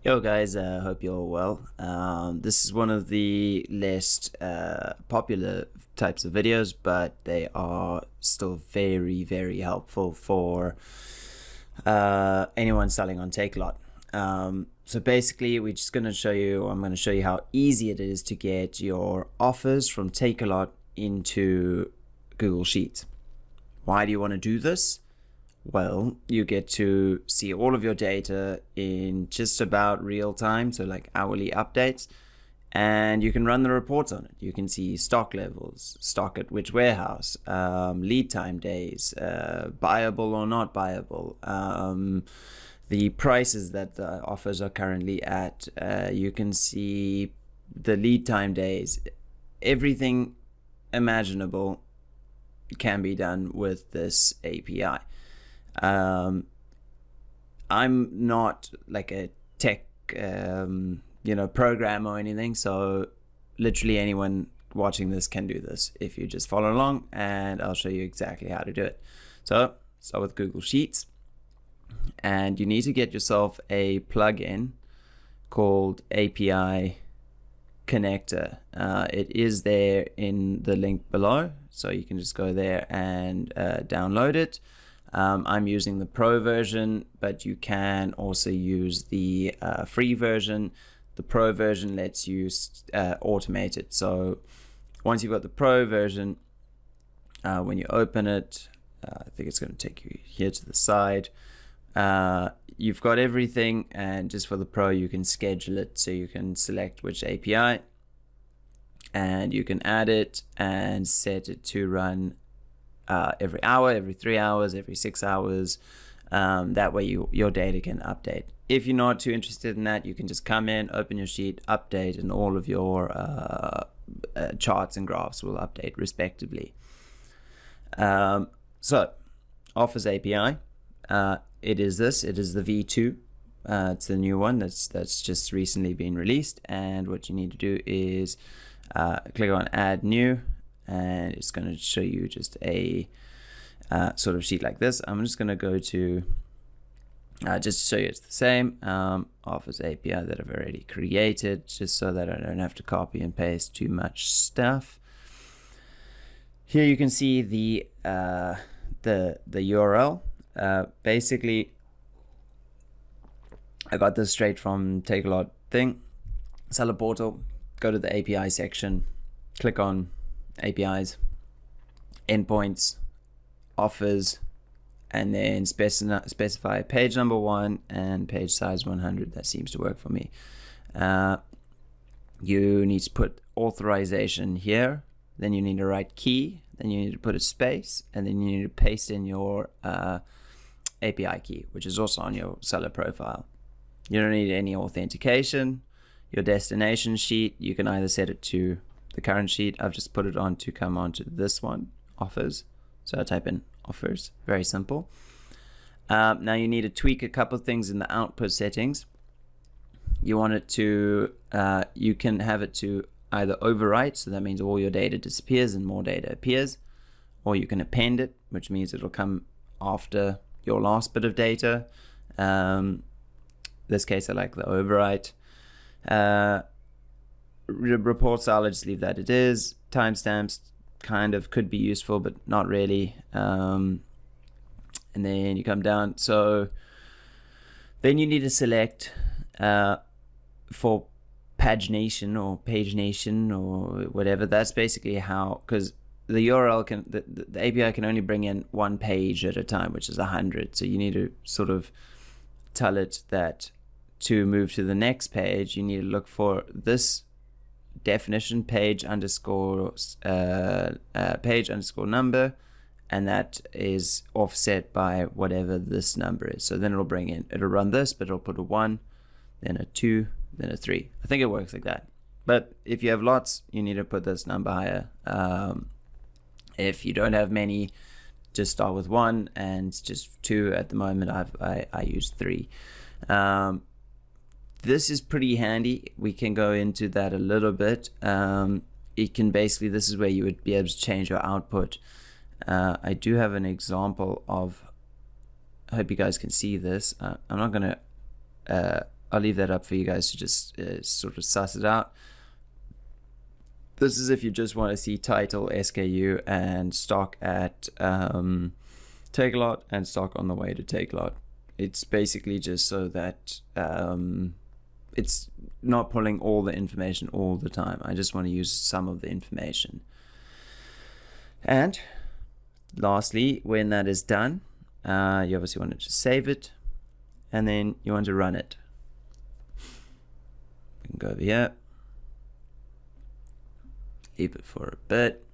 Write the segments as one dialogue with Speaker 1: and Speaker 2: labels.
Speaker 1: Yo guys, hope you're well. This is one of the less popular types of videos, but they are still very helpful for anyone selling on Takealot. So basically, we're just going to show you, I'm going to show you how easy it is to get your offers from Takealot into Google Sheets. Why do you want to do this? Well, you get to see all of your data in just about real time, so like hourly updates, and you can run the reports on it. You can see stock levels, stock at which warehouse, lead time days, buyable or not buyable, the prices that the offers are currently at. You can see the lead time days. Everything imaginable can be done with this API. I'm not like a tech, program or anything. So literally anyone watching this can do this if you just follow along, and I'll show you exactly how to do it. So start with Google Sheets, and you need to get yourself a plugin called API Connector. It is there in the link below, so you can just go there and download it. I'm using the Pro version, but you can also use the free version. The Pro version lets you automate it. So once you've got the Pro version, when you open it, I think it's going to take you here to the side. You've got everything, and just for the Pro, you can schedule it. So you can select which API, and you can add it and set it to run every hour, every 3 hours, every 6 hours. That way your data can update. If you're not too interested in that, you can just come in, open your sheet, update, and all of your charts and graphs will update respectively. So Offers API, it is the V2. It's the new one that's just recently been released, and what you need to do is click on Add New, and it's going to show you just a sort of sheet like this. I'm just going to go to just to show you it's the same Offers API that I've already created, just so that I don't have to copy and paste too much stuff. Here you can see the URL. Basically, I got this straight from Takealot thing, seller portal. Go to the API section, click on APIs, endpoints, offers, and then specify page number 1 and page size 100. That seems to work for me. You need to put authorization here, then you need to write key, then you need to put a space, and then you need to paste in your API key, which is also on your seller profile. You don't need any authentication. Your destination sheet, you can either set it to the current sheet. I've just put it on to come onto this one, offers. So I type in offers, very simple. Now you need to tweak a couple of things in the output settings. You want it to, you can have it to either overwrite, so that means all your data disappears and more data appears, or you can append it, which means it'll come after your last bit of data. This case I like the overwrite. Report style, I just leave that it is. Timestamps kind of could be useful, but not really. And then you come down. So then you need to select for pagination or pagination or whatever. That's basically how, because the URL can, the API can only bring in one page at a time, which is 100. So you need to sort of tell it that to move to the next page, you need to look for this definition page underscore number, and that is offset by whatever this number is. So then it'll run this, but it'll put a 1, then a 2, then a 3. I think it works like that. But if you have lots, you need to put this number higher. If you don't have many, just start with 1 and just 2. At the moment, I use 3. This is pretty handy. We can go into that a little bit. It can basically, this is where you would be able to change your output. I do have an example of, I hope you guys can see this. I'm not going to I'll leave that up for you guys to just sort of suss it out. This is if you just want to see title, SKU, and stock at Takealot and stock on the way to Takealot. It's basically just so that it's not pulling all the information all the time. I just want to use some of the information. And lastly, when that is done, you obviously want to just save it, and then you want to run it. We can go over here, leave it for a bit.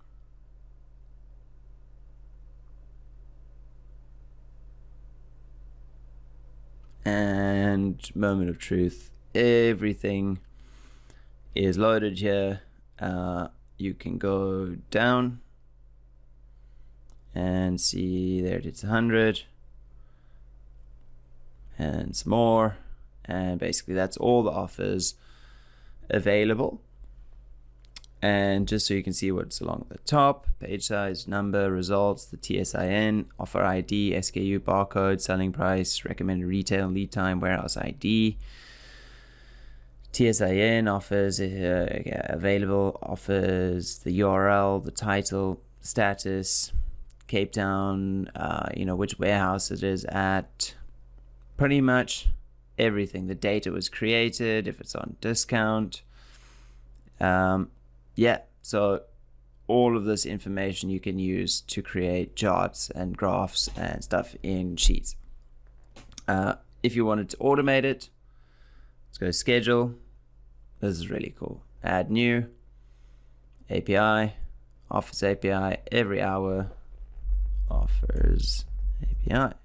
Speaker 1: And moment of truth, everything is loaded here. You can go down and see there it's 100 and some more, and basically that's all the offers available. And just so you can see what's along the top: page size, number, results, the TSIN, offer ID, SKU, barcode, selling price, recommended retail, lead time, warehouse ID, TSIN, offers, available offers, the URL, the title, status, Cape Town, which warehouse it is at, pretty much everything. The date it was created, if it's on discount. Yeah, so all of this information you can use to create charts and graphs and stuff in Sheets. If you wanted to automate it, let's go schedule. This is really cool. Add new API, Offers API, every hour, Offers API.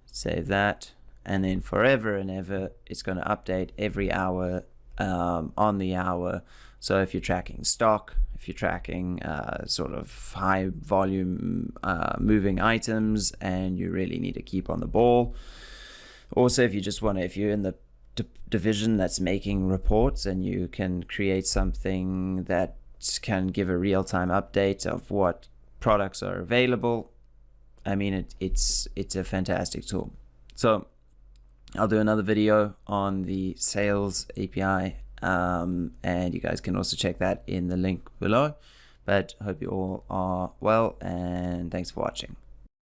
Speaker 1: Save that, and then forever and ever, it's going to update every hour on the hour. So if you're tracking stock, if you're tracking sort of high volume moving items and you really need to keep on the ball. Also, if you just want to, if you're in the division that's making reports and you can create something that can give a real-time update of what products are available, I mean, it's a fantastic tool. So I'll do another video on the sales API, and you guys can also check that in the link below. But I hope you all are well, and thanks for watching.